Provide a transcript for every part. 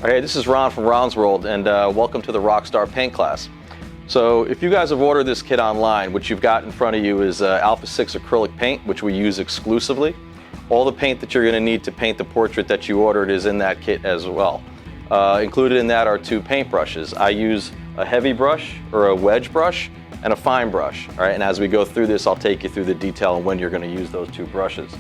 Hey, this is Ron from Ron's World, and welcome to the Rockstar Paint class. So if you guys have ordered this kit online, what you've got in front of you is Alpha 6 acrylic paint, which we use exclusively. All the paint that you're going to need to paint the portrait that you ordered is in that kit as well. Included in that are 2 paint brushes. I use a heavy brush or a wedge brush and a fine brush. All right, and as we go through this, I'll take you through the detail on when you're going to use those 2 brushes.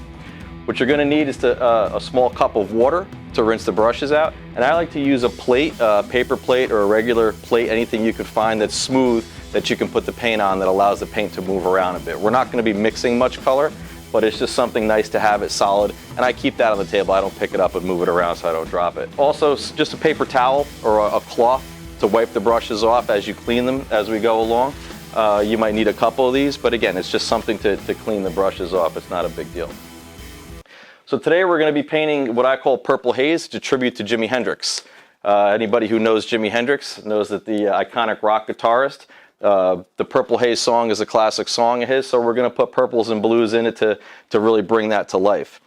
What you're going to need is a small cup of water to rinse the brushes out. And I like to use a plate, paper plate or a regular plate, anything you can find that's smooth that you can put the paint on that allows the paint to move around a bit. We're not going to be mixing much color, but it's just something nice to have it solid. And I keep that on the table. I don't pick it up and move it around so I don't drop it. Also, just a paper towel or a cloth to wipe the brushes off as you clean them as we go along. You might need a couple of these, but again, it's just something to clean the brushes off. It's not a big deal. So today we're going to be painting what I call Purple Haze, to tribute to Jimi Hendrix. Anybody who knows Jimi Hendrix knows that the iconic rock guitarist, the Purple Haze song is a classic song of his, so we're going to put purples and blues in it to really bring that to life.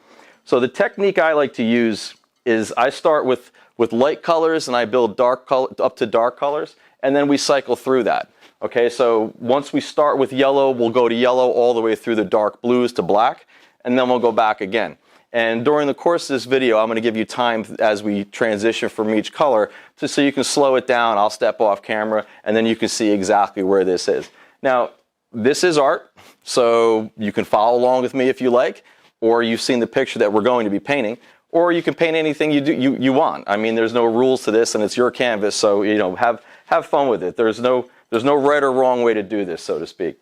So the technique I like to use is I start with light colors and I build dark color up to dark colors, and then we cycle through that. Okay, so once we start with yellow, we'll go to yellow all the way through the dark blues to black, and then we'll go back again. And during the course of this video, I'm going to give you time as we transition from each color so you can slow it down. I'll step off camera and then you can see exactly where this is. Now, this is art, so you can follow along with me if you like, or you've seen the picture that we're going to be painting, or you can paint anything you want. I mean, there's no rules to this and it's your canvas, so have fun with it. There's no right or wrong way to do this, so to speak.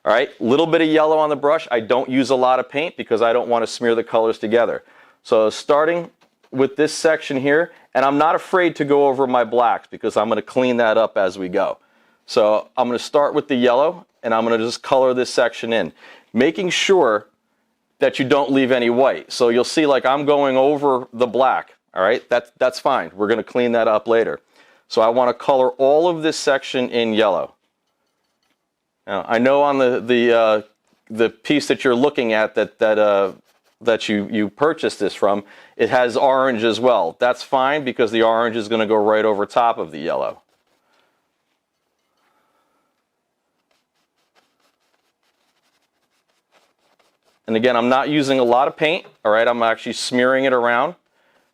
All right, a little bit of yellow on the brush. I don't use a lot of paint because I don't want to smear the colors together. So starting with this section here, and I'm not afraid to go over my blacks because I'm going to clean that up as we go. So I'm going to start with the yellow and I'm going to just color this section in, making sure that you don't leave any white. So you'll see like I'm going over the black. All right, that's fine. We're going to clean that up later. So I want to color all of this section in yellow. Now, I know on the piece that you're looking at that you purchased this from, it has orange as well. That's fine because the orange is going to go right over top of the yellow. And again, I'm not using a lot of paint, all right? I'm actually smearing it around.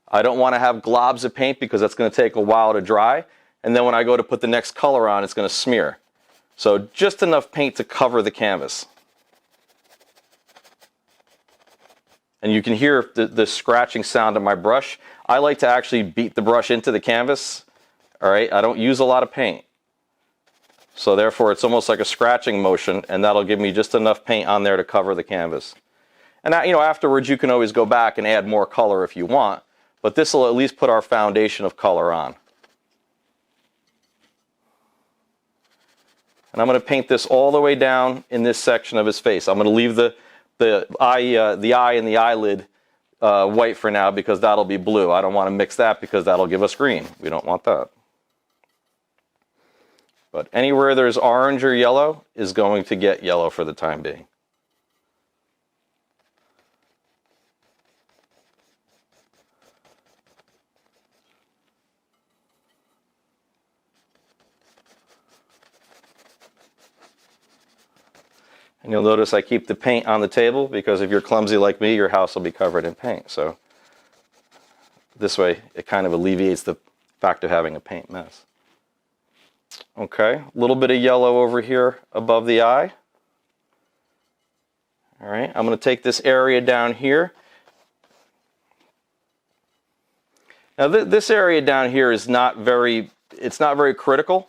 I don't want to have globs of paint because that's going to take a while to dry. And then when I go to put the next color on, it's going to smear. So just enough paint to cover the canvas. And you can hear the scratching sound of my brush. I like to actually beat the brush into the canvas. All right, I don't use a lot of paint. So therefore it's almost like a scratching motion, and that'll give me just enough paint on there to cover the canvas. And afterwards you can always go back and add more color if you want, but this will at least put our foundation of color on. And I'm going to paint this all the way down in this section of his face. I'm going to leave the eye and the eyelid white for now because that'll be blue. I don't want to mix that because that'll give us green. We don't want that. But anywhere there's orange or yellow is going to get yellow for the time being. And you'll notice I keep the paint on the table because if you're clumsy like me, your house will be covered in paint. So this way, it kind of alleviates the fact of having a paint mess. Okay, a little bit of yellow over here above the eye. All right, I'm going to take this area down here. Now this area down here is not very critical.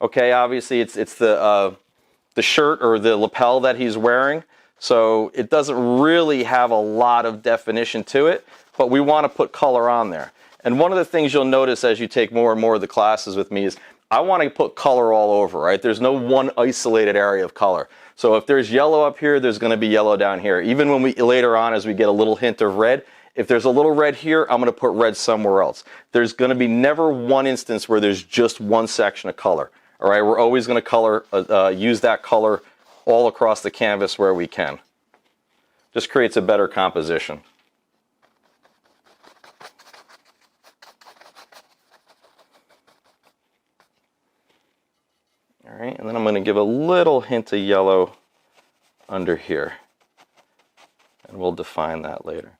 Okay, obviously it's the shirt or the lapel that he's wearing, so it doesn't really have a lot of definition to it, but we want to put color on there. And one of the things you'll notice as you take more and more of the classes with me is I want to put color all over, right? There's no one isolated area of color. So if there's yellow up here, there's going to be yellow down here. Even when we later on, as we get a little hint of red, if there's a little red here, I'm going to put red somewhere else. There's going to be never one instance where there's just one section of color. All right, we're always going to use that color all across the canvas where we can. Just creates a better composition. All right, and then I'm going to give a little hint of yellow under here. And we'll define that later.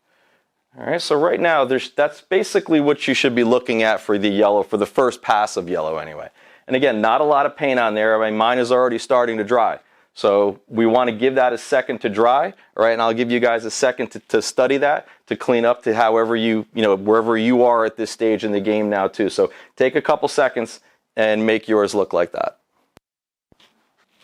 All right, so right now, that's basically what you should be looking at for the yellow, for the first pass of yellow anyway. And again, not a lot of paint on there. I mean, mine is already starting to dry. So we want to give that a second to dry, all right? And I'll give you guys a second to study that, to clean up to however wherever you are at this stage in the game now too. So take a couple seconds and make yours look like that.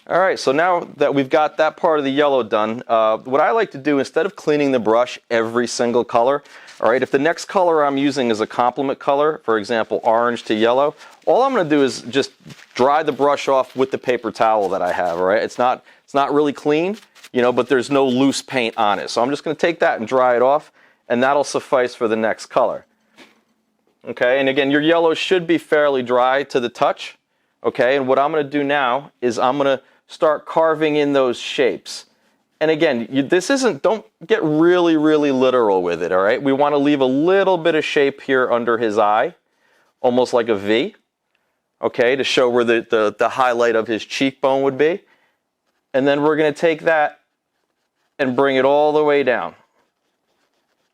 All right, so now that we've got that part of the yellow done, what I like to do, instead of cleaning the brush every single color, all right, if the next color I'm using is a complement color, for example, orange to yellow, all I'm going to do is just dry the brush off with the paper towel that I have, all right? It's not really clean, but there's no loose paint on it. So I'm just going to take that and dry it off, and that'll suffice for the next color. Okay, and again, your yellow should be fairly dry to the touch, okay? And what I'm going to do now is I'm going to start carving in those shapes. And again, don't get really, really literal with it, all right? We want to leave a little bit of shape here under his eye, almost like a V, okay, to show where the highlight of his cheekbone would be. And then we're going to take that and bring it all the way down.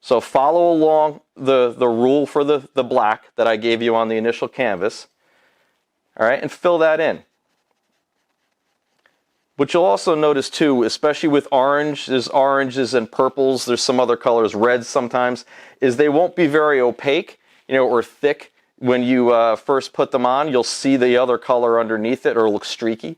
So follow along the rule for the black that I gave you on the initial canvas, all right, and fill that in. What you'll also notice too, especially with oranges and purples, there's some other colors, reds sometimes, is they won't be very opaque, or thick when you first put them on. You'll see the other color underneath it or look streaky.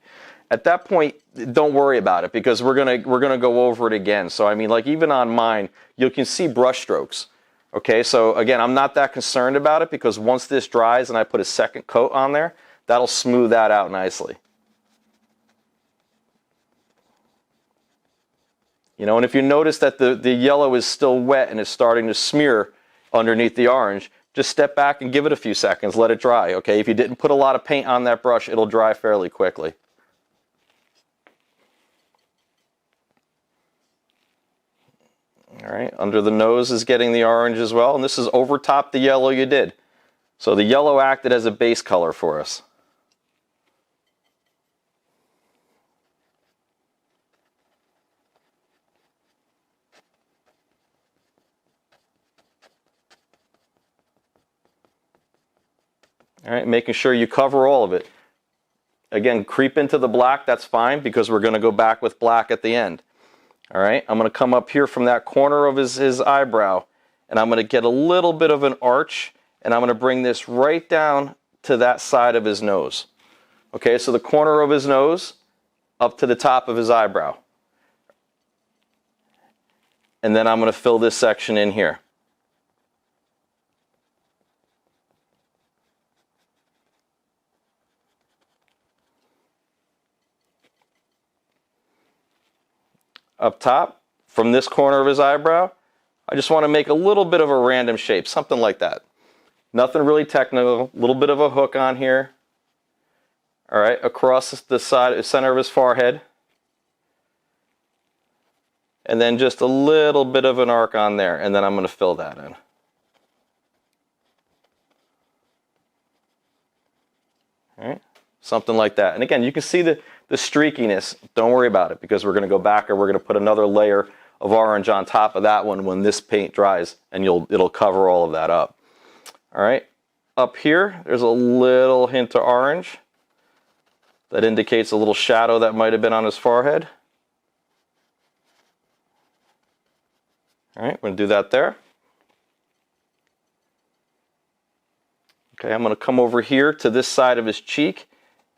At that point, don't worry about it because we're gonna go over it again. So I mean, like even on mine, you can see brush strokes. Okay, so again, I'm not that concerned about it because once this dries and I put a second coat on there, that'll smooth that out nicely. And if you notice that the yellow is still wet and is starting to smear underneath the orange, just step back and give it a few seconds, let it dry, okay? If you didn't put a lot of paint on that brush, it'll dry fairly quickly. All right, under the nose is getting the orange as well, and this is over top the yellow you did. So the yellow acted as a base color for us. All right, making sure you cover all of it. Again, creep into the black, that's fine because we're going to go back with black at the end. All right, I'm going to come up here from that corner of his eyebrow and I'm going to get a little bit of an arch and I'm going to bring this right down to that side of his nose. Okay, so the corner of his nose up to the top of his eyebrow. And then I'm going to fill this section in here. Up top, from this corner of his eyebrow, I just want to make a little bit of a random shape, something like that. Nothing really technical, a little bit of a hook on here. All right, across the center of his forehead. And then just a little bit of an arc on there, and then I'm going to fill that in. All right, something like that. And again, you can see the streakiness. Don't worry about it because we're going to go back and we're going to put another layer of orange on top of that one when this paint dries, and it'll cover all of that up. All right, up here, there's a little hint of orange that indicates a little shadow that might have been on his forehead. All right, we're going to do that there. Okay, I'm going to come over here to this side of his cheek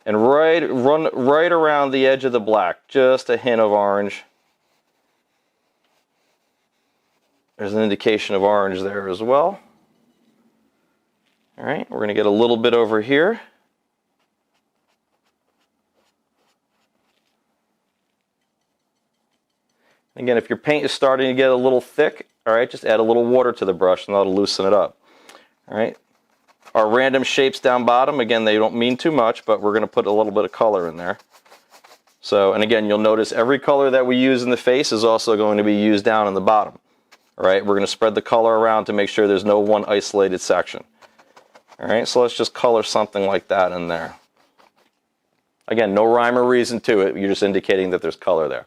and run right around the edge of the black, just a hint of orange. There's an indication of orange there as well. All right, we're going to get a little bit over here. Again, if your paint is starting to get a little thick, all right, just add a little water to the brush and that'll loosen it up. All right. Our random shapes down bottom, again, they don't mean too much, but we're going to put a little bit of color in there. So, and again, you'll notice every color that we use in the face is also going to be used down in the bottom. All right, we're going to spread the color around to make sure there's no one isolated section. All right, so let's just color something like that in there. Again, no rhyme or reason to it. You're just indicating that there's color there.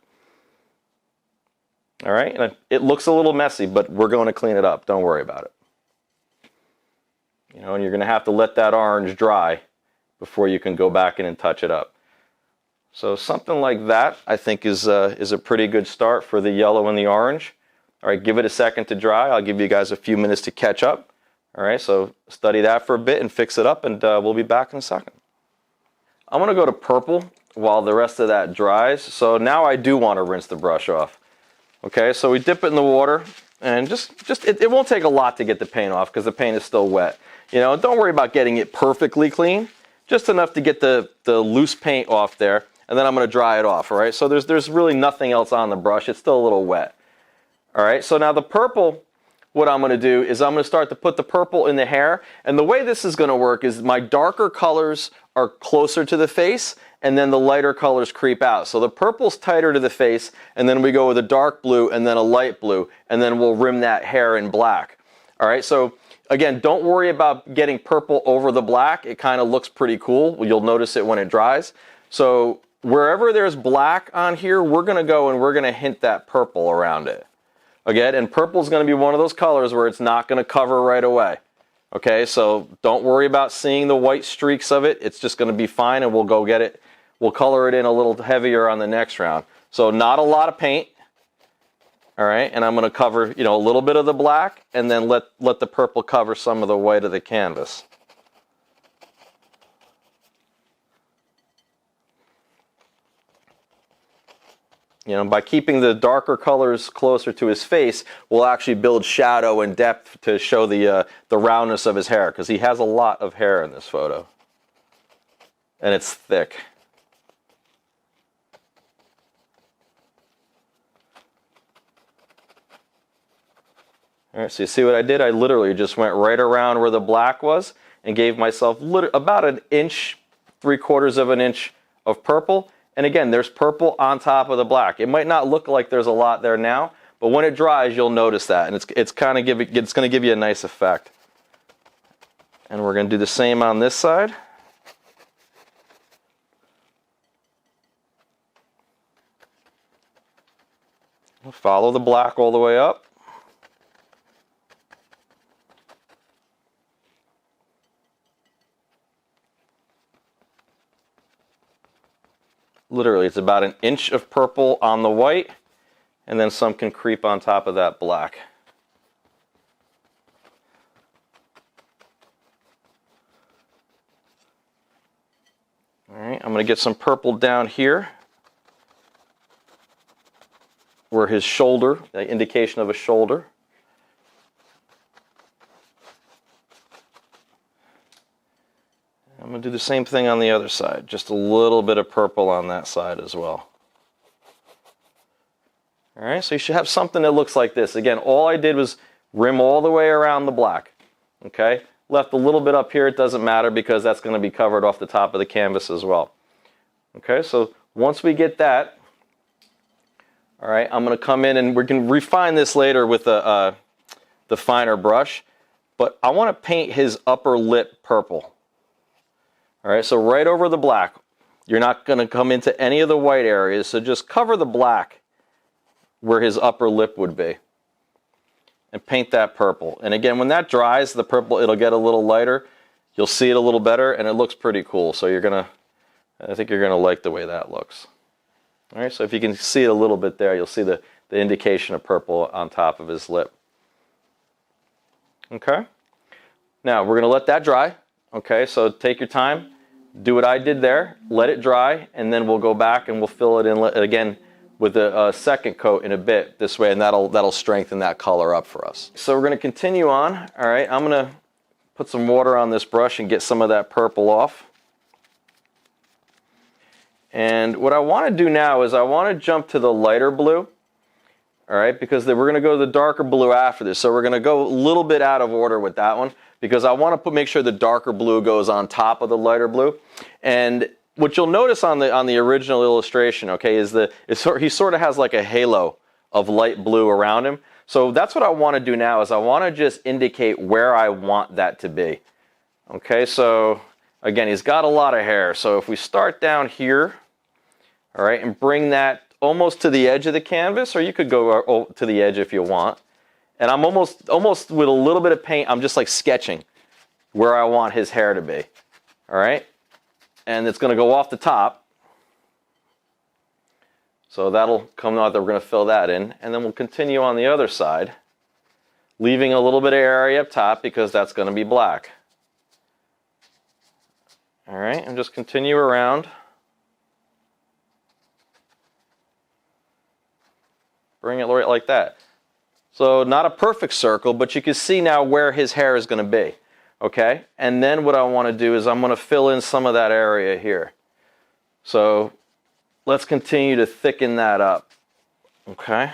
All right, and it looks a little messy, but we're going to clean it up. Don't worry about it. You know, and you're going to have to let that orange dry before you can go back in and touch it up. So something like that, I think, is a pretty good start for the yellow and the orange. All right, give it a second to dry. I'll give you guys a few minutes to catch up. All right, so study that for a bit and fix it up, and we'll be back in a second. I'm going to go to purple while the rest of that dries. So now I do want to rinse the brush off. Okay, so we dip it in the water, and it won't take a lot to get the paint off because the paint is still wet. You know, don't worry about getting it perfectly clean, just enough to get the loose paint off there, and then I'm going to dry it off, all right? So there's really nothing else on the brush. It's still a little wet. All right, so now the purple, what I'm going to do is I'm going to start to put the purple in the hair, and the way this is going to work is my darker colors are closer to the face, and then the lighter colors creep out. So the purple's tighter to the face, and then we go with a dark blue and then a light blue, and then we'll rim that hair in black. All right, so again, don't worry about getting purple over the black. It kind of looks pretty cool. You'll notice it when it dries. So wherever there's black on here, we're gonna go and we're gonna hint that purple around it. Again, and purple's gonna be one of those colors where it's not gonna cover right away. Okay, so don't worry about seeing the white streaks of it. It's just gonna be fine, and we'll go get it. We'll color it in a little heavier on the next round. So not a lot of paint. All right, and I'm going to cover, you know, a little bit of the black, and then let the purple cover some of the white of the canvas. You know, by keeping the darker colors closer to his face, we'll actually build shadow and depth to show the roundness of his hair, because he has a lot of hair in this photo, and it's thick. All right, so you see what I did? I literally just went right around where the black was and gave myself about an inch, 3/4 of an inch of purple. And again, there's purple on top of the black. It might not look like there's a lot there now, but when it dries, you'll notice that, and it's going to give you a nice effect. And we're going to do the same on this side. We'll follow the black all the way up. Literally, it's about an inch of purple on the white, and then some can creep on top of that black. All right, I'm going to get some purple down here, where his shoulder, the indication of a shoulder. I'm going to do the same thing on the other side, just a little bit of purple on that side as well. All right, so you should have something that looks like this. Again, all I did was rim all the way around the black. Okay, left a little bit up here, it doesn't matter because that's going to be covered off the top of the canvas as well. Okay, so once we get that, all right, I'm going to come in and we can refine this later with the finer brush, but I want to paint his upper lip purple. All right, so right over the black. You're not going to come into any of the white areas, so just cover the black where his upper lip would be. And paint that purple. And again, when that dries, the purple, it'll get a little lighter. You'll see it a little better, and it looks pretty cool. So I think you're going to like the way that looks. All right, so if you can see it a little bit there, you'll see the indication of purple on top of his lip. Okay, now we're going to let that dry. Okay, so take your time. Do what I did there, let it dry, and then we'll go back and we'll fill it in again with a second coat in a bit this way, and that'll strengthen that color up for us. So we're going to continue on. All right, I'm going to put some water on this brush and get some of that purple off. And what I want to do now is I want to jump to the lighter blue. All right, because we're going to go to the darker blue after this. So we're going to go a little bit out of order with that one, because I want to make sure the darker blue goes on top of the lighter blue. And what you'll notice on the original illustration, okay, is he sort of has like a halo of light blue around him. So that's what I want to do now, is I want to just indicate where I want that to be. Okay, so Again, he's got a lot of hair, so if we start down here, all right, and bring that almost to the edge of the canvas, or you could go to the edge if you want. And I'm almost with a little bit of paint, I'm just like sketching where I want his hair to be, all right? And it's gonna go off the top. So that'll come out, that we're gonna fill that in, and then we'll continue on the other side, leaving a little bit of area up top because that's gonna be black. All right, and just continue around. Bring it right like that. So not a perfect circle, but you can see now where his hair is going to be. Okay? And then what I want to do is I'm going to fill in some of that area here. So let's continue to thicken that up. Okay?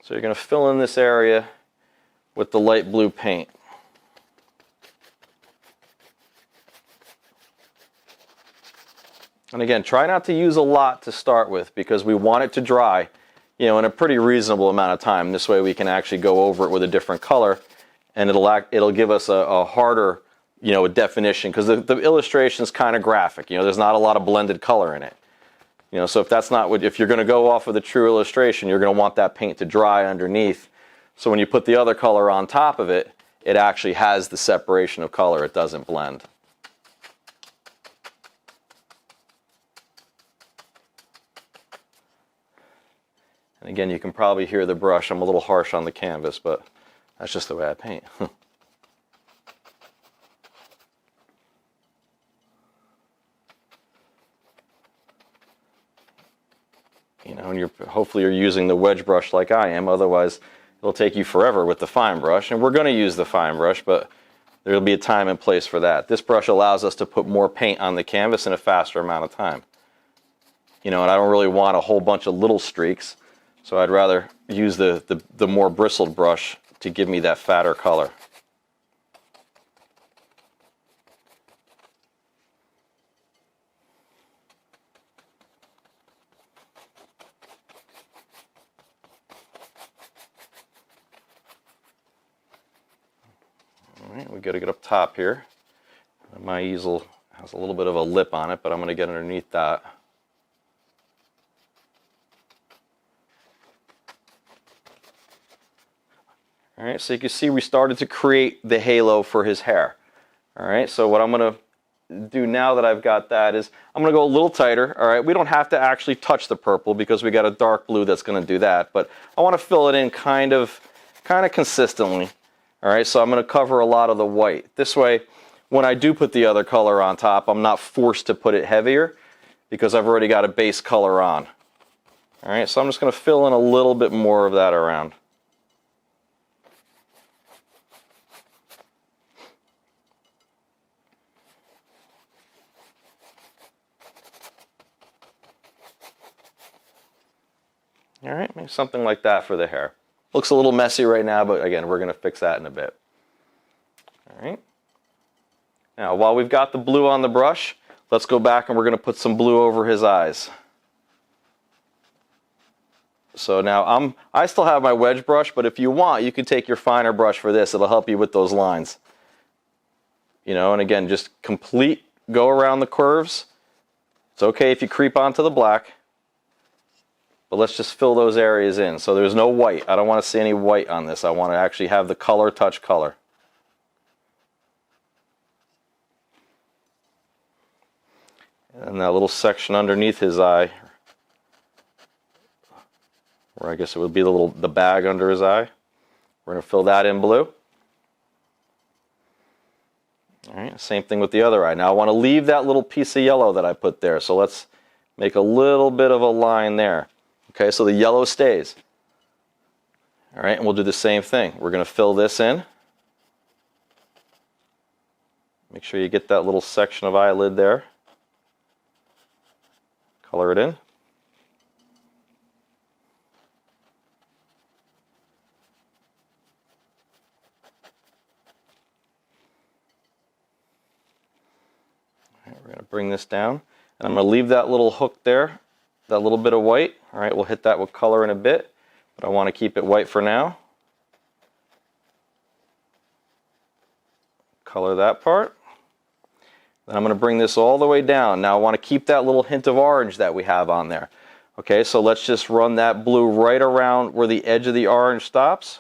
So you're going to fill in this area with the light blue paint. And again, try not to use a lot to start with because we want it to dry, in a pretty reasonable amount of time. This way we can actually go over it with a different color and it'll give us a harder, definition because the illustration is kind of graphic. There's not a lot of blended color in it. So if that's not if you're going to go off with a true illustration, you're going to want that paint to dry underneath. So when you put the other color on top of it, it actually has the separation of color. It doesn't blend. And again, you can probably hear the brush. I'm a little harsh on the canvas, but that's just the way I paint. And hopefully you're using the wedge brush like I am. Otherwise, it'll take you forever with the fine brush. And we're going to use the fine brush, but there'll be a time and place for that. This brush allows us to put more paint on the canvas in a faster amount of time. And I don't really want a whole bunch of little streaks, so I'd rather use the more bristled brush to give me that fatter color. Alright, we got to get up top here. My easel has a little bit of a lip on it, but I'm going to get underneath that. Alright, so you can see we started to create the halo for his hair. Alright, so what I'm going to do now that I've got that is I'm going to go a little tighter. Alright, we don't have to actually touch the purple because we got a dark blue that's going to do that, but I want to fill it in kind of consistently. Alright, so I'm going to cover a lot of the white. This way, when I do put the other color on top, I'm not forced to put it heavier because I've already got a base color on. Alright, so I'm just going to fill in a little bit more of that around. Alright, maybe something like that for the hair. Looks a little messy right now, but again, we're going to fix that in a bit. Alright. Now, while we've got the blue on the brush, let's go back and we're going to put some blue over his eyes. So now I still have my wedge brush, but if you want, you can take your finer brush for this. It'll help you with those lines. And again, just go around the curves. It's okay if you creep onto the black. But let's just fill those areas in. So there's no white. I don't want to see any white on this. I want to actually have the color touch color. And that little section underneath his eye, or I guess it would be the bag under his eye. We're going to fill that in blue. All right, same thing with the other eye. Now I want to leave that little piece of yellow that I put there. So let's make a little bit of a line there. Okay, so the yellow stays. All right, and we'll do the same thing. We're going to fill this in. Make sure you get that little section of eyelid there. Color it in. All right, we're going to bring this down. And I'm going to leave that little hook there, that little bit of white. All right, we'll hit that with color in a bit, but I want to keep it white for now. Color that part. Then I'm going to bring this all the way down. Now I want to keep that little hint of orange that we have on there. Okay, so let's just run that blue right around where the edge of the orange stops.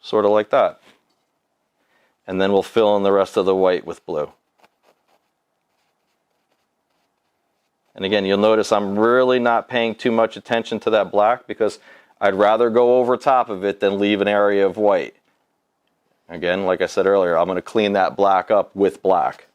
Sort of like that. And then we'll fill in the rest of the white with blue. And again, you'll notice I'm really not paying too much attention to that black because I'd rather go over top of it than leave an area of white. Again, like I said earlier, I'm going to clean that black up with black.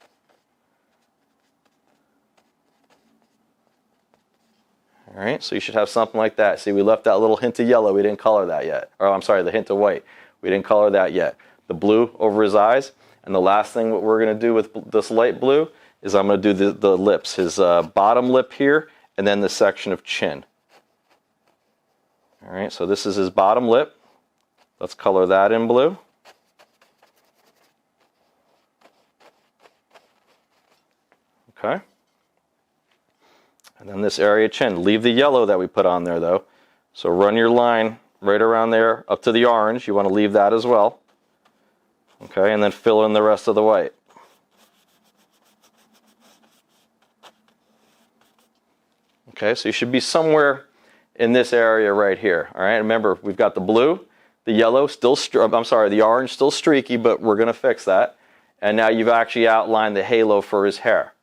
All right, so you should have something like that. See, we left that little hint of yellow. We didn't color that yet. Or I'm sorry, the hint of white. We didn't color that yet. The blue over his eyes. And the last thing what we're going to do with this light blue is I'm going to do the lips. His bottom lip here, and then the section of chin. All right, so this is his bottom lip. Let's color that in blue. Okay. And then this area of chin. Leave the yellow that we put on there though. So run your line right around there up to the orange. You want to leave that as well. Okay, and then fill in the rest of the white. Okay, so you should be somewhere in this area right here. All right, remember we've got the blue, the yellow still, the orange still streaky, but we're going to fix that. And now you've actually outlined the halo for his hair.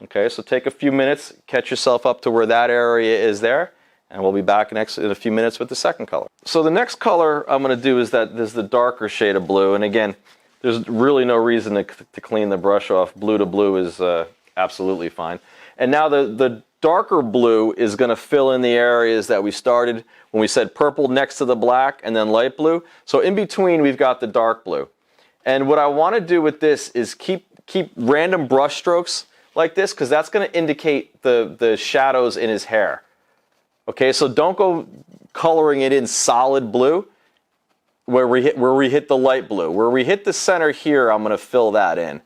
Okay, so take a few minutes, catch yourself up to where that area is there, and we'll be back in a few minutes with the second color. So the next color I'm going to do is the darker shade of blue, and again, there's really no reason to clean the brush off. Blue to blue is absolutely fine. And now the darker blue is going to fill in the areas that we started when we said purple next to the black and then light blue. So in between we've got the dark blue. And what I want to do with this is keep random brush strokes like this, because that's going to indicate the shadows in his hair. Okay, so don't go coloring it in solid blue where we hit the light blue. Where we hit the center here, I'm going to fill that in.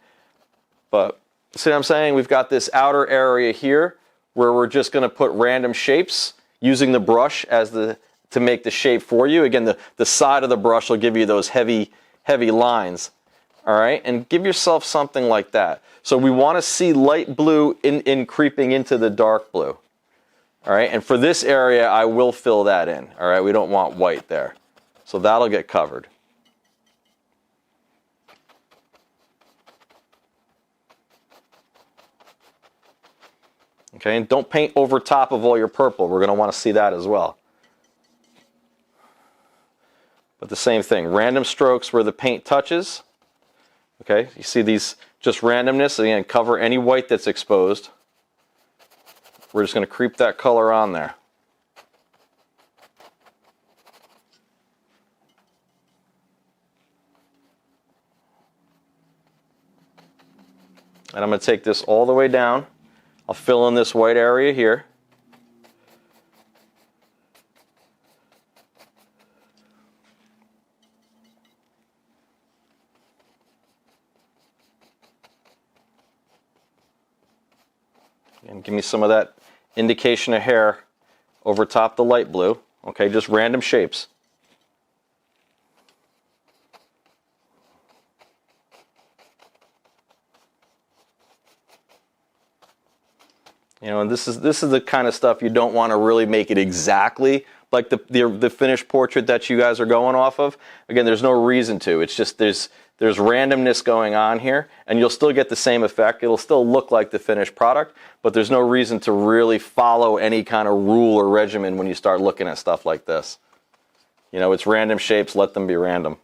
But see what I'm saying? We've got this outer area here where we're just going to put random shapes using the brush to make the shape for you. Again, the side of the brush will give you those heavy lines. All right, and give yourself something like that. So we want to see light blue in creeping into the dark blue. All right, and for this area, I will fill that in. All right, we don't want white there. So that'll get covered. Okay, and don't paint over top of all your purple. We're going to want to see that as well. But the same thing, random strokes where the paint touches. Okay, you see these just randomness. Again, cover any white that's exposed. We're just going to creep that color on there. And I'm going to take this all the way down. I'll fill in this white area here. And give me some of that indication of hair over top the light blue. Okay, just random shapes. You know, and this is the kind of stuff you don't want to really make it exactly like the finished portrait that you guys are going off of. Again, there's no reason to. It's just there's randomness going on here, and you'll still get the same effect. It'll still look like the finished product, but there's no reason to really follow any kind of rule or regimen when you start looking at stuff like this. You know, it's random shapes, let them be random.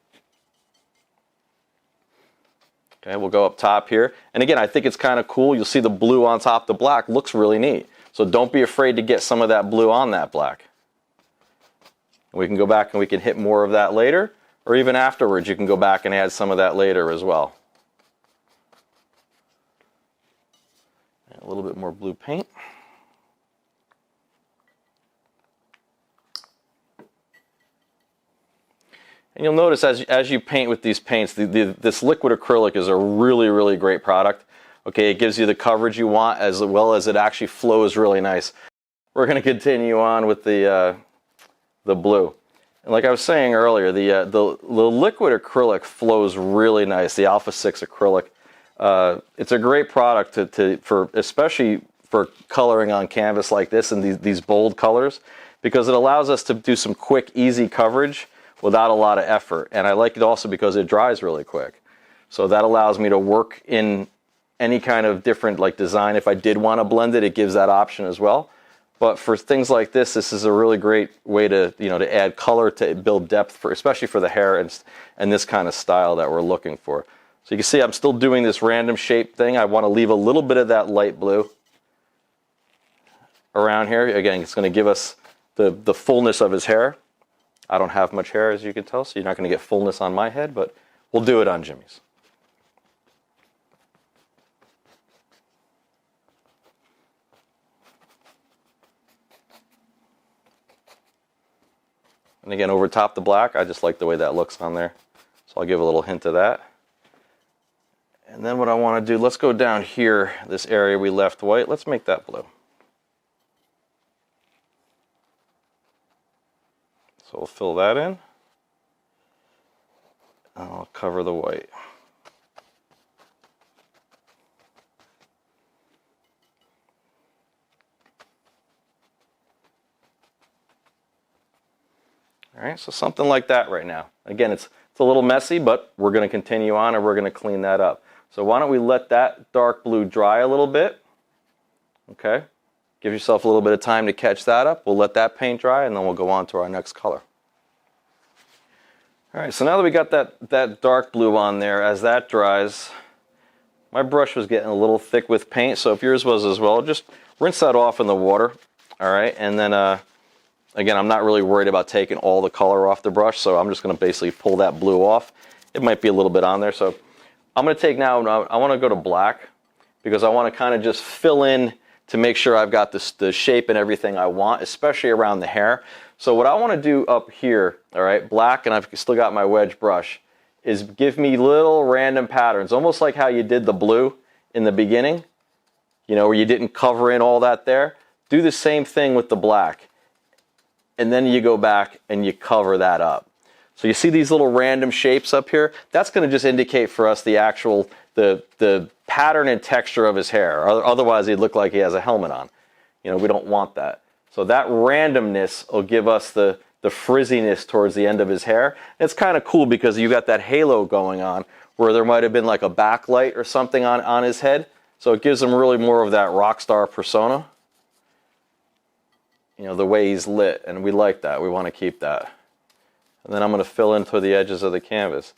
Okay, we'll go up top here. And again, I think it's kind of cool. You'll see the blue on top of the black. Looks really neat. So don't be afraid to get some of that blue on that black. And we can go back and we can hit more of that later. Or even afterwards, you can go back and add some of that later as well. And a little bit more blue paint. And you'll notice as you paint with these paints, this liquid acrylic is a really, really great product. Okay, it gives you the coverage you want as well as it actually flows really nice. We're going to continue on with the blue. And like I was saying earlier, the liquid acrylic flows really nice. The Alpha 6 acrylic, it's a great product for especially for coloring on canvas like this and these bold colors, because it allows us to do some quick, easy coverage without a lot of effort. And I like it also because it dries really quick. So that allows me to work in any kind of different like design. If I did want to blend it, it gives that option as well. But for things like this is a really great way to, to add color, to build depth, especially for the hair and this kind of style that we're looking for. So you can see I'm still doing this random shape thing. I want to leave a little bit of that light blue around here. Again, it's going to give us the fullness of his hair. I don't have much hair, as you can tell, so you're not going to get fullness on my head, but we'll do it on Jimi's. And again, over top the black, I just like the way that looks on there. So I'll give a little hint of that. And then what I want to do, let's go down here, this area we left white. Let's make that blue. So we'll fill that in. And I'll cover the white. All right, so something like that right now. Again, it's a little messy, but we're going to continue on and we're going to clean that up. So why don't we let that dark blue dry a little bit? Okay, give yourself a little bit of time to catch that up. We'll let that paint dry and then we'll go on to our next color. All right, so now that we got that dark blue on there, as that dries, my brush was getting a little thick with paint, so if yours was as well, just rinse that off in the water. All right, and then again, I'm not really worried about taking all the color off the brush, so I'm just going to basically pull that blue off. It might be a little bit on there, so I'm going to take now, I want to go to black because I want to kind of just fill in to make sure I've got the shape and everything I want, especially around the hair. So what I want to do up here, all right, black, and I've still got my wedge brush, is give me little random patterns, almost like how you did the blue in the beginning, where you didn't cover in all that there. Do the same thing with the black. And then you go back and you cover that up. So you see these little random shapes up here? That's going to just indicate for us the actual, the pattern and texture of his hair. Otherwise, he'd look like he has a helmet on. We don't want that. So that randomness will give us the frizziness towards the end of his hair. And it's kind of cool because you got that halo going on where there might have been like a backlight or something on his head. So it gives him really more of that rock star persona. The way he's lit, and we like that. We want to keep that. And then I'm going to fill in to the edges of the canvas.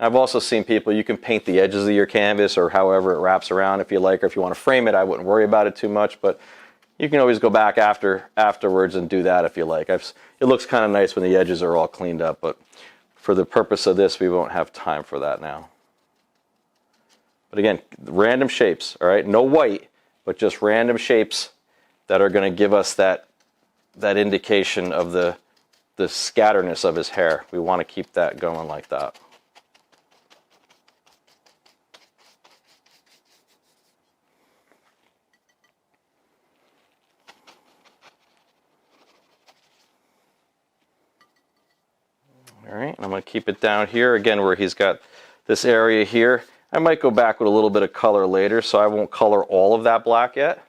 I've also seen people, you can paint the edges of your canvas or however it wraps around if you like, or if you want to frame it, I wouldn't worry about it too much, but you can always go back afterwards and do that if you like. It looks kind of nice when the edges are all cleaned up, but for the purpose of this, we won't have time for that now. But again, random shapes, all right? No white, but just random shapes that are going to give us that indication of the scatterness of his hair. We want to keep that going like that. All right, and I'm going to keep it down here again where he's got this area here. I might go back with a little bit of color later, so I won't color all of that black yet.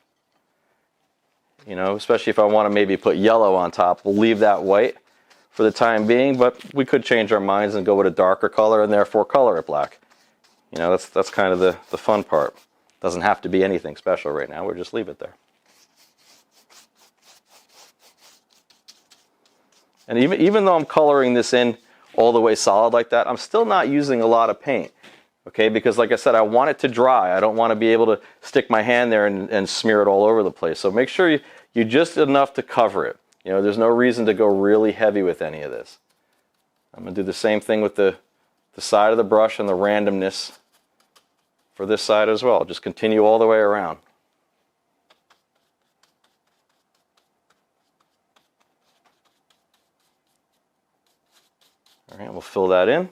Especially if I want to maybe put yellow on top. We'll leave that white for the time being, but we could change our minds and go with a darker color and therefore color it black. That's kind of the fun part. Doesn't have to be anything special right now. We'll just leave it there. And even though I'm coloring this in all the way solid like that, I'm still not using a lot of paint. Okay, because like I said, I want it to dry. I don't want to be able to stick my hand there and smear it all over the place. So make sure you just enough to cover it. There's no reason to go really heavy with any of this. I'm going to do the same thing with the side of the brush and the randomness for this side as well. Just continue all the way around. All right, we'll fill that in.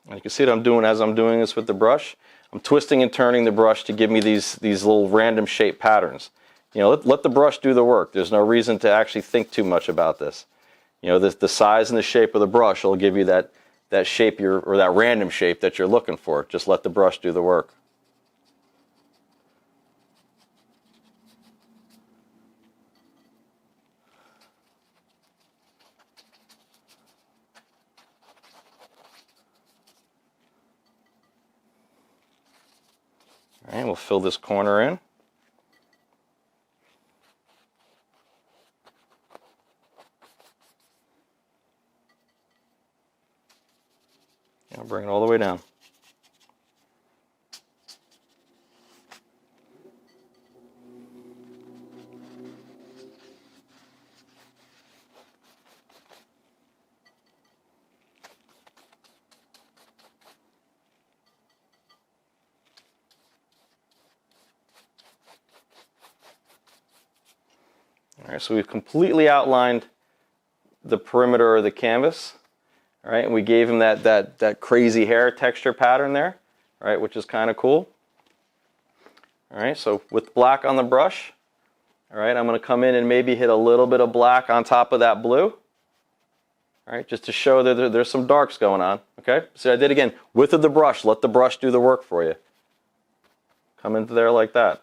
And you can see what I'm doing as I'm doing this with the brush. I'm twisting and turning the brush to give me these little random shape patterns. You know, let the brush do the work. There's no reason to actually think too much about this. You know, the size and the shape of the brush will give you that shape or that random shape that you're looking for. Just let the brush do the work. All right, we'll fill this corner in. I'll bring it all the way down. All right, so we've completely outlined the perimeter of the canvas. All right, and we gave him that crazy hair texture pattern there, right, which is kind of cool. All right, so with black on the brush, all right, I'm going to come in and maybe hit a little bit of black on top of that blue. All right, just to show that there's some darks going on. Okay, so I did again, width of the brush, let the brush do the work for you. Come into there like that.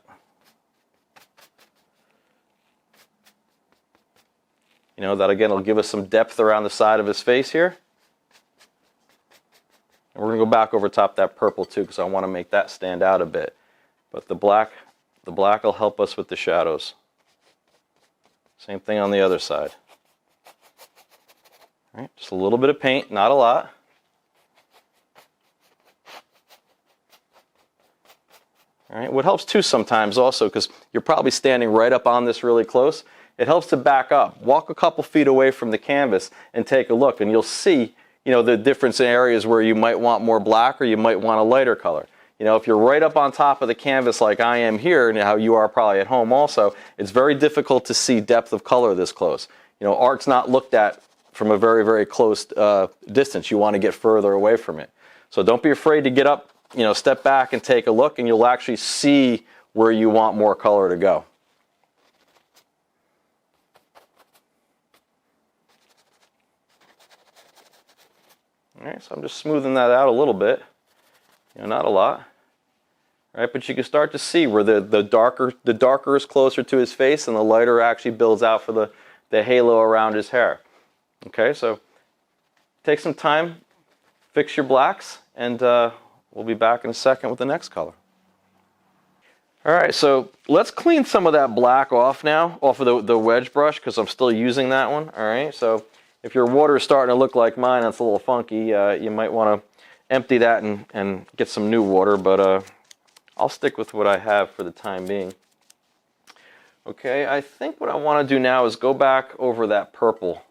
You know, that again will give us some depth around the side of his face here. And we're going to go back over top that purple too because I want to make that stand out a bit. But the black will help us with the shadows. Same thing on the other side. All right, just a little bit of paint, not a lot. All right, what helps too sometimes also, because you're probably standing right up on this really close, it helps to back up, walk a couple feet away from the canvas and take a look, and you'll see, you know, the difference in areas where you might want more black or you might want a lighter color. You know, if you're right up on top of the canvas like I am here, and how you are probably at home also, it's very difficult to see depth of color this close. You know, art's not looked at from a very, very close distance. You want to get further away from it. So don't be afraid to get up, you know, step back and take a look, and you'll actually see where you want more color to go. All right, so I'm just smoothing that out a little bit, you know, not a lot. All right, but you can start to see where the darker is closer to his face, and the lighter actually builds out for the halo around his hair. Okay, so take some time, fix your blacks, and we'll be back in a second with the next color. All right, so let's clean some of that black off now, off of the wedge brush, because I'm still using that one. All right, so if your water is starting to look like mine, that's a little funky, you might want to empty that and get some new water, but I'll stick with what I have for the time being. Okay, I think what I want to do now is go back over that purple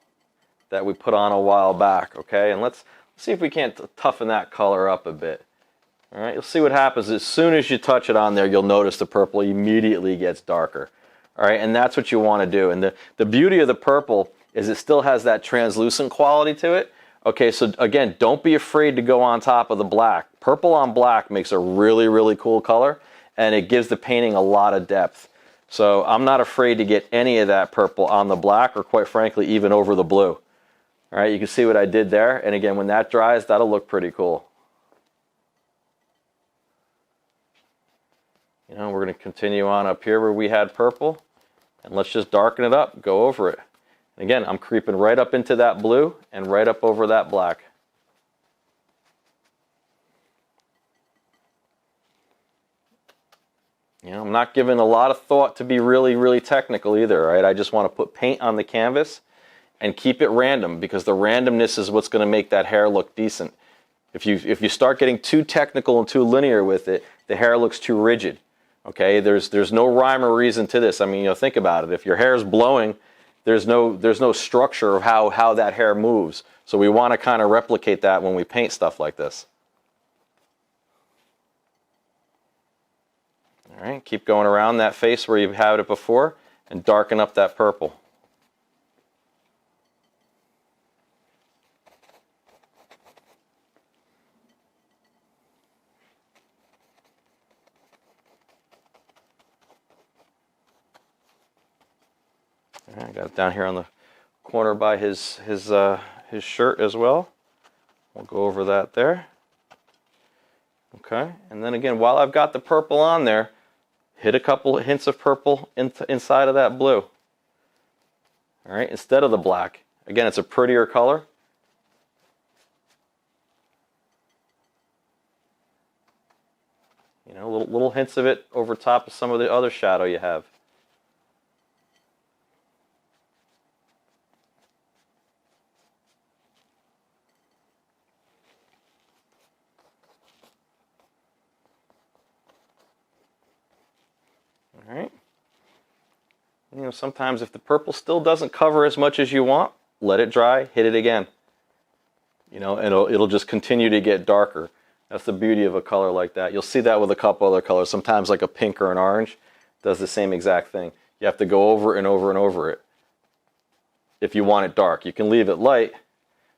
that we put on a while back, okay? And let's see if we can't toughen that color up a bit. All right, you'll see what happens. As soon as you touch it on there, you'll notice the purple immediately gets darker. All right, and that's what you want to do. And the beauty of the purple is it still has that translucent quality to it. Okay, so again, don't be afraid to go on top of the black. Purple on black makes a really, really cool color, and it gives the painting a lot of depth. So I'm not afraid to get any of that purple on the black, or quite frankly, even over the blue. All right, you can see what I did there. And again, when that dries, that'll look pretty cool. You know, we're going to continue on up here where we had purple, and let's just darken it up, go over it. And again, I'm creeping right up into that blue and right up over that black. You know, I'm not giving a lot of thought to be really, really technical either, right? I just want to put paint on the canvas and keep it random, because the randomness is what's going to make that hair look decent. If you start getting too technical and too linear with it, the hair looks too rigid. Okay, there's no rhyme or reason to this. I mean, you know, think about it. If your hair is blowing, there's no structure of how that hair moves. So we want to kind of replicate that when we paint stuff like this. All right, keep going around that face where you've had it before and darken up that purple. All right, I got it down here on the corner by his shirt as well. We'll go over that there. Okay, and then again, while I've got the purple on there, hit a couple of hints of purple inside of that blue. All right, instead of the black. Again, it's a prettier color. You know, little hints of it over top of some of the other shadow you have. All right. You know, sometimes if the purple still doesn't cover as much as you want, let it dry, hit it again. You know, and it'll just continue to get darker. That's the beauty of a color like that. You'll see that with a couple other colors. Sometimes like a pink or an orange does the same exact thing. You have to go over and over and over it if you want it dark. You can leave it light,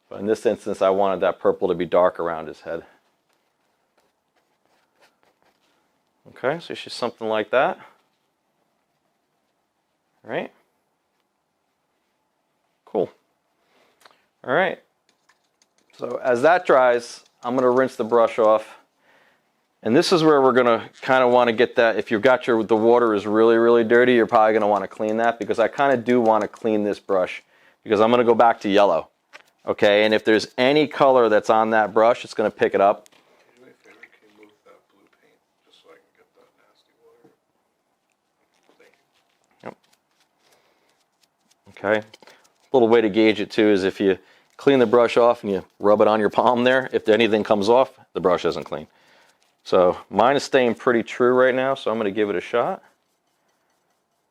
but in this instance I wanted that purple to be dark around his head. Okay, so it's just something like that. All right. Cool. All right. So as that dries, I'm going to rinse the brush off. And this is where we're going to kind of want to get that. If you've got the water is really, really dirty, you're probably going to want to clean that, because I kind of do want to clean this brush because I'm going to go back to yellow. Okay, and if there's any color that's on that brush, it's going to pick it up. Can you do me a favor? Can you move that blue paint just so I can get that nasty water? Thank you. Yep. Okay. A little way to gauge it too is if you clean the brush off and you rub it on your palm there, if anything comes off, the brush isn't clean. So mine is staying pretty true right now, so I'm going to give it a shot.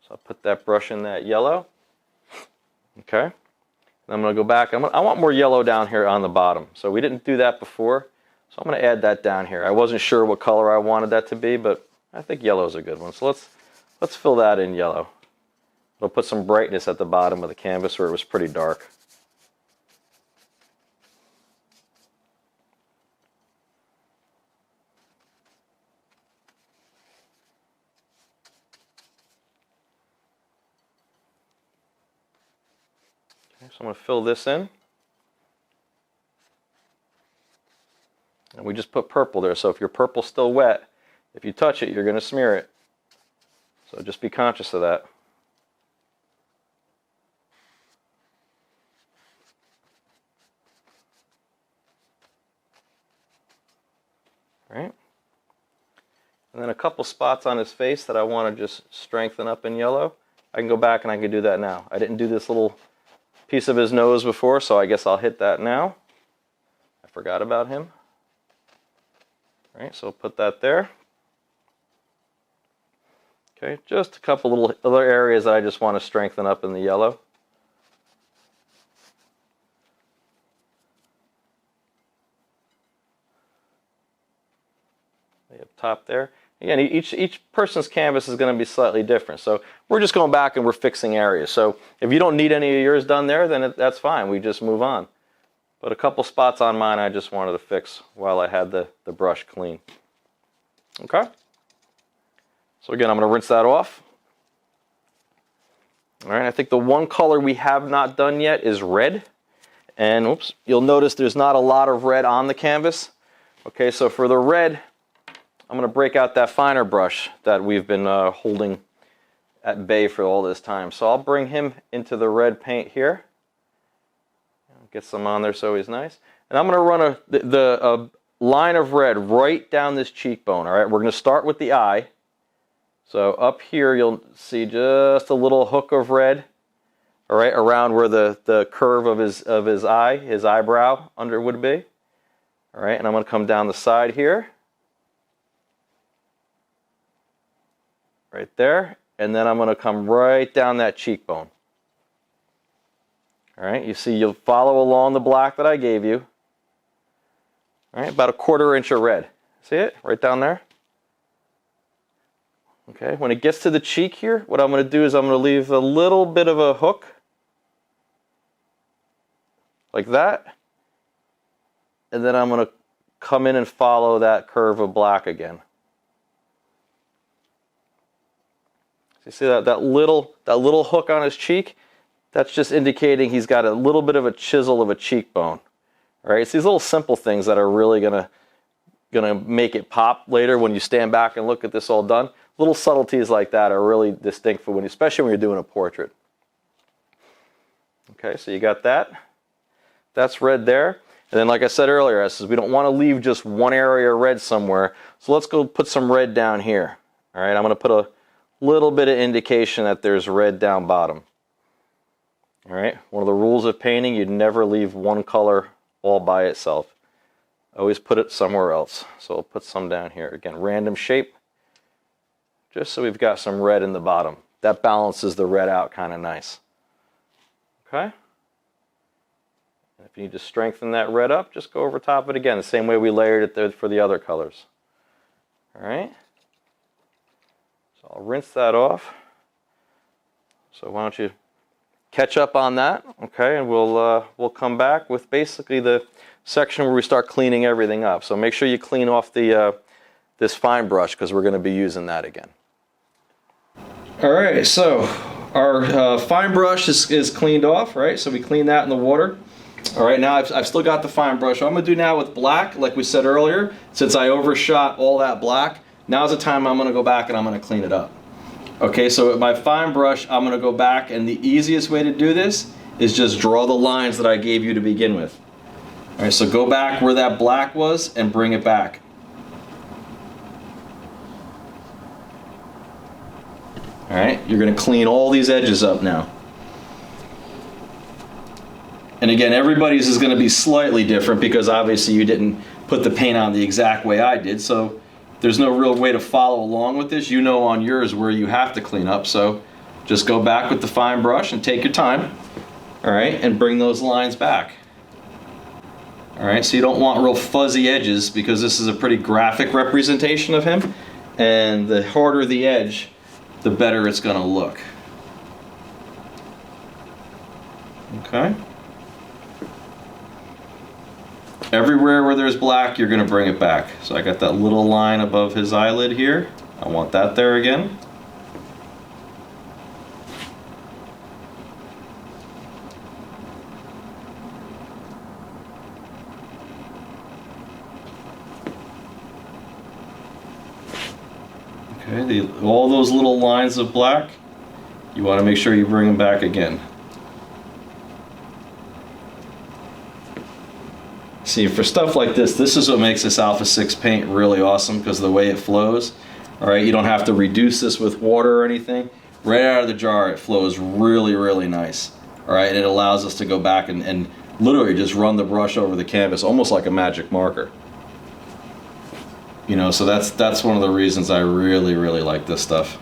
So I'll put that brush in that yellow. Okay. And I'm going to go back. I want more yellow down here on the bottom. So we didn't do that before, so I'm going to add that down here. I wasn't sure what color I wanted that to be, but I think yellow is a good one. So let's fill that in yellow. It'll put some brightness at the bottom of the canvas where it was pretty dark. Okay, so I'm going to fill this in. And we just put purple there, so if your purple's still wet, if you touch it, you're going to smear it. So just be conscious of that. Right? And then a couple spots on his face that I want to just strengthen up in yellow. I can go back and I can do that now. I didn't do this little piece of his nose before, so I guess I'll hit that now. I forgot about him. Right, so I'll put that there. Okay, just a couple little other areas that I just want to strengthen up in the yellow. Up top there. Again, each person's canvas is going to be slightly different. So we're just going back and we're fixing areas. So if you don't need any of yours done there, then that's fine. We just move on. But a couple spots on mine I just wanted to fix while I had the brush clean. Okay. So again, I'm going to rinse that off. All right, I think the one color we have not done yet is red. And oops, you'll notice there's not a lot of red on the canvas. Okay, so for the red, I'm going to break out that finer brush that we've been holding at bay for all this time. So I'll bring him into the red paint here. Get some on there so he's nice. And I'm going to run a line of red right down this cheekbone. All right, we're going to start with the eye. So up here you'll see just a little hook of red. All right, around where the curve of his eyebrow under would be. All right, and I'm going to come down the side here. Right there, and then I'm going to come right down that cheekbone. All right, you see you'll follow along the black that I gave you. All right, about 1/4 inch of red. See it right down there? Okay, when it gets to the cheek here, what I'm going to do is I'm going to leave a little bit of a hook, like that, and then I'm going to come in and follow that curve of black again. So you see that little hook on his cheek? That's just indicating he's got a little bit of a chisel of a cheekbone. All right, it's these little simple things that are really gonna make it pop later when you stand back and look at this all done. Little subtleties like that are really distinct for especially when you're doing a portrait. Okay, so you got that. That's red there. And then, like I said earlier, I says we don't want to leave just one area red somewhere. So let's go put some red down here. All right, I'm going to put a little bit of indication that there's red down bottom. All right, one of the rules of painting, you'd never leave one color all by itself. Always put it somewhere else. So I'll put some down here. Again, random shape, just so we've got some red in the bottom. That balances the red out kind of nice. Okay? If you need to strengthen that red up, just go over top of it again, the same way we layered it there for the other colors. All right? So I'll rinse that off. So why don't you catch up on that, okay? And we'll come back with basically the section where we start cleaning everything up. So make sure you clean off the this fine brush because we're going to be using that again. All right, so our fine brush is cleaned off, right? So we clean that in the water. All right, now I've still got the fine brush. What I'm going to do now with black, like we said earlier, since I overshot all that black, now's the time I'm going to go back and I'm going to clean it up. Okay, so with my fine brush, I'm going to go back, and the easiest way to do this is just draw the lines that I gave you to begin with. All right, so go back where that black was and bring it back. All right, you're going to clean all these edges up now. And again, everybody's is going to be slightly different because obviously you didn't put the paint on the exact way I did, so there's no real way to follow along with this. You know on yours where you have to clean up, so just go back with the fine brush and take your time, all right, and bring those lines back. All right, so you don't want real fuzzy edges because this is a pretty graphic representation of him, and the harder the edge, the better it's going to look. Okay. Everywhere where there's black, you're going to bring it back. So I got that little line above his eyelid here. I want that there again. Okay, all those little lines of black, you want to make sure you bring them back again. See, for stuff like this is what makes this Alpha 6 paint really awesome because of the way it flows. All right, you don't have to reduce this with water or anything. Right out of the jar, it flows really, really nice. All right, and it allows us to go back and literally just run the brush over the canvas, almost like a magic marker. You know, so that's one of the reasons I really, really like this stuff.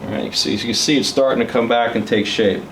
Alright, so you can see it's starting to come back and take shape.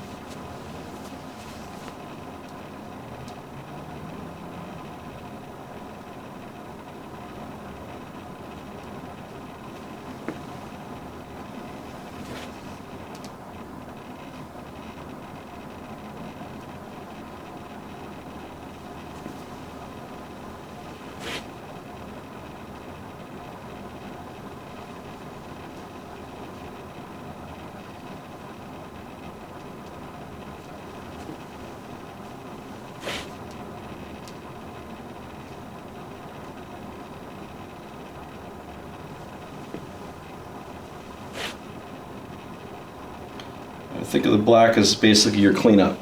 Think of the black as basically your cleanup.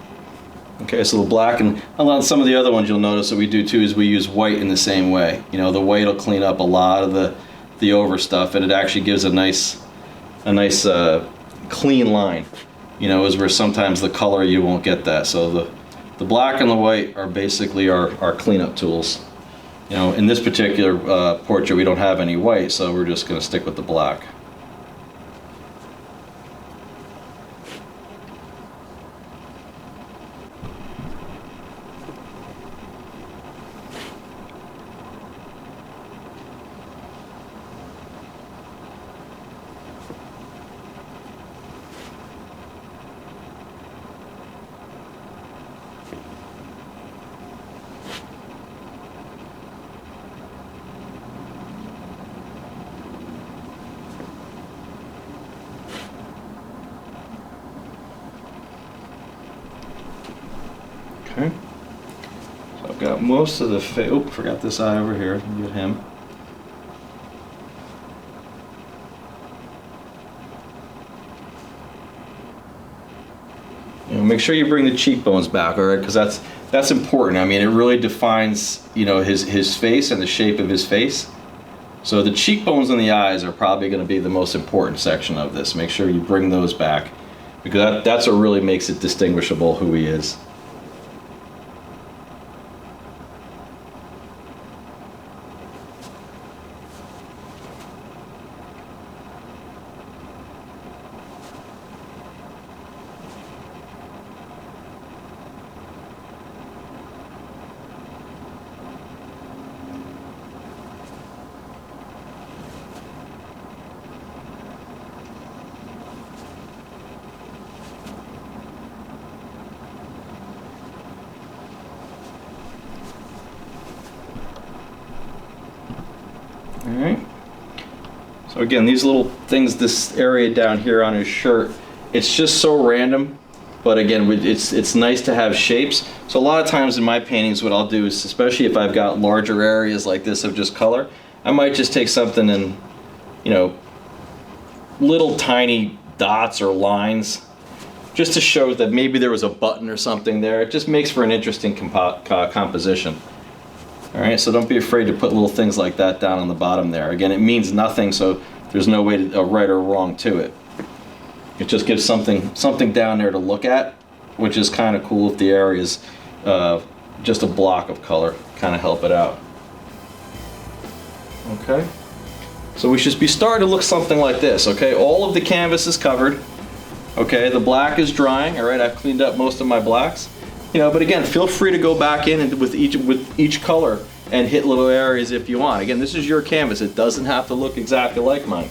Okay, so the black, and on some of the other ones you'll notice that we do too is we use white in the same way. You know, the white will clean up a lot of the over stuff, and it actually gives a nice nice clean line. You know, is where sometimes the color you won't get that. So the black and the white are basically our cleanup tools. You know, in this particular portrait we don't have any white, so we're just going to stick with the black. Okay, so I've got most of the oh, forgot this eye over here. Let me get him. You know, make sure you bring the cheekbones back, all right? Because that's important. I mean, it really defines, you know, his face and the shape of his face. So the cheekbones and the eyes are probably going to be the most important section of this. Make sure you bring those back, because that's what really makes it distinguishable who he is. Alright, so again, these little things, this area down here on his shirt, it's just so random, but again, it's nice to have shapes. So a lot of times in my paintings, what I'll do is, especially if I've got larger areas like this of just color, I might just take something and, you know, little tiny dots or lines, just to show that maybe there was a button or something there. It just makes for an interesting composition. All right, so don't be afraid to put little things like that down on the bottom there. Again, it means nothing, so there's no way to right or wrong to it. It just gives something down there to look at, which is kind of cool if the area is just a block of color, kind of help it out. Okay, so we should be starting to look something like this. Okay, all of the canvas is covered. Okay, the black is drying. All right, I've cleaned up most of my blacks. You know, but again, feel free to go back in and with each color and hit little areas if you want. Again, this is your canvas. It doesn't have to look exactly like mine.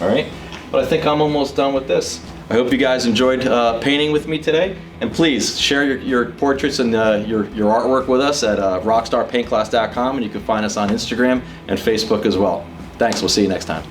All right, but I think I'm almost done with this. I hope you guys enjoyed painting with me today, and please share your portraits and your artwork with us at rockstarpaintclass.com, and you can find us on Instagram and Facebook as well. Thanks. We'll see you next time.